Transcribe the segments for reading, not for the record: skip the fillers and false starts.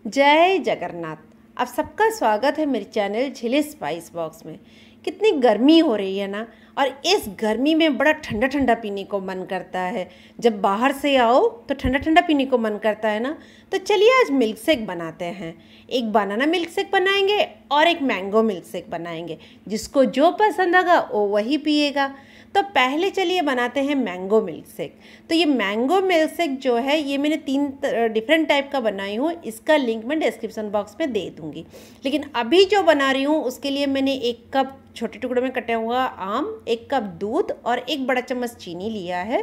जय जगन्नाथ। आप सबका स्वागत है मेरे चैनल झिले स्पाइस बॉक्स में। कितनी गर्मी हो रही है ना, और इस गर्मी में बड़ा ठंडा ठंडा पीने को मन करता है। जब बाहर से आओ तो ठंडा ठंडा पीने को मन करता है ना। तो चलिए आज मिल्क शेक बनाते हैं। एक बनाना मिल्क शेक बनाएंगे और एक मैंगो मिल्क शेक बनाएंगे। जिसको जो पसंद आएगा वो वही पिएगा। तो पहले चलिए बनाते हैं मैंगो मिल्क शेक। तो ये मैंगो मिल्क शेक जो है ये मैंने 3 डिफरेंट टाइप का बनाई हूँ। इसका लिंक मैं डिस्क्रिप्शन बॉक्स में दे दूँगी। लेकिन अभी जो बना रही हूँ उसके लिए मैंने 1 कप छोटे टुकड़ों में कटा हुआ आम, 1 कप दूध और 1 बड़ा चम्मच चीनी लिया है।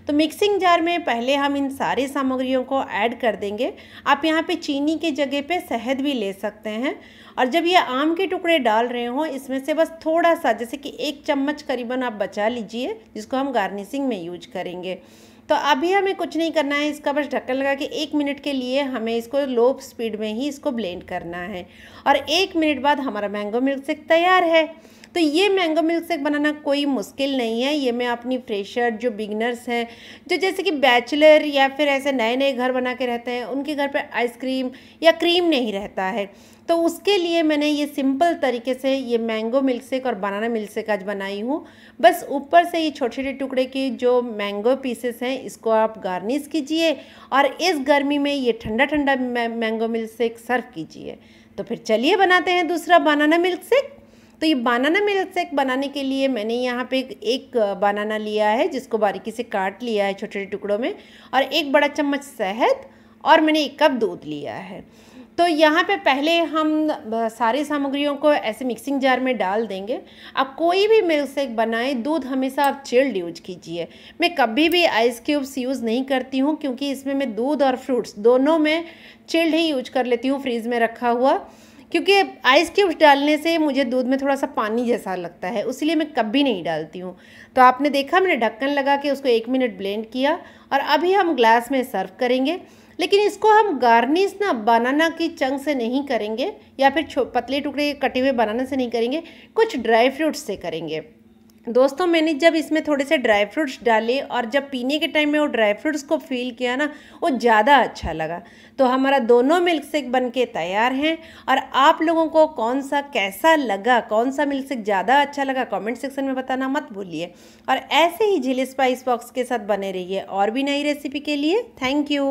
तो मिक्सिंग जार में पहले हम इन सारी सामग्रियों को ऐड कर देंगे। आप यहाँ पे चीनी के जगह पे शहद भी ले सकते हैं। और जब ये आम के टुकड़े डाल रहे हो इसमें से बस थोड़ा सा, जैसे कि 1 चम्मच करीबन आप बचा लीजिए, जिसको हम गार्निशिंग में यूज करेंगे। तो अभी हमें कुछ नहीं करना है, इसका बस ढक्कन लगा के 1 मिनट के लिए हमें इसको लो स्पीड में ही इसको ब्लेंड करना है। और 1 मिनट बाद हमारा मैंगो मिल्क शेक तैयार है। तो ये मैंगो मिल्क शेक बनाना कोई मुश्किल नहीं है। ये मैं अपनी फ्रेशर जो बिगनर्स हैं, जो जैसे कि बैचलर या फिर ऐसे नए नए घर बना के रहते हैं, उनके घर पे आइसक्रीम या क्रीम नहीं रहता है, तो उसके लिए मैंने ये सिंपल तरीके से ये मैंगो मिल्क शेक और बनाना मिल्क शेक आज बनाई हूँ। बस ऊपर से ये छोटे छोटे टुकड़े की जो मैंगो पीसेस हैं इसको आप गार्निश कीजिए और इस गर्मी में ये ठंडा ठंडा मैंगो मिल्क शेक सर्व कीजिए। तो फिर चलिए बनाते हैं दूसरा बनाना मिल्क शेक। तो ये बनाना मिल्क शेक बनाने के लिए मैंने यहाँ पे एक बनाना लिया है, जिसको बारीकी से काट लिया है छोटे छोटे टुकड़ों में, और 1 बड़ा चम्मच शहद, और मैंने 1 कप दूध लिया है। तो यहाँ पे पहले हम सारी सामग्रियों को ऐसे मिक्सिंग जार में डाल देंगे। आप कोई भी मिल्क शेक बनाएं, दूध हमेशा आप चिल्ड यूज कीजिए। मैं कभी भी आइस क्यूब्स यूज़ नहीं करती हूँ, क्योंकि इसमें मैं दूध और फ्रूट्स दोनों में चिल्ड ही यूज कर लेती हूँ फ्रीज़ में रखा हुआ। क्योंकि आइस क्यूब्स डालने से मुझे दूध में थोड़ा सा पानी जैसा लगता है, इसलिए मैं कभी नहीं डालती हूँ। तो आपने देखा मैंने ढक्कन लगा के उसको 1 मिनट ब्लेंड किया, और अभी हम ग्लास में सर्व करेंगे। लेकिन इसको हम गार्निश ना बनाना की चंक से नहीं करेंगे, या फिर पतले टुकड़े कटे हुए बनाना से नहीं करेंगे, कुछ ड्राई फ्रूट्स से करेंगे। दोस्तों मैंने जब इसमें थोड़े से ड्राई फ्रूट्स डाले और जब पीने के टाइम में वो ड्राई फ्रूट्स को फील किया ना, वो ज़्यादा अच्छा लगा। तो हमारा दोनों मिल्क शेक बन के तैयार हैं। और आप लोगों को कौन सा कैसा लगा, कौन सा मिल्क शेक ज़्यादा अच्छा लगा, कमेंट सेक्शन में बताना मत भूलिए। और ऐसे ही झिले स्पाइस बॉक्स के साथ बने रहिए और भी नई रेसिपी के लिए। Thank you.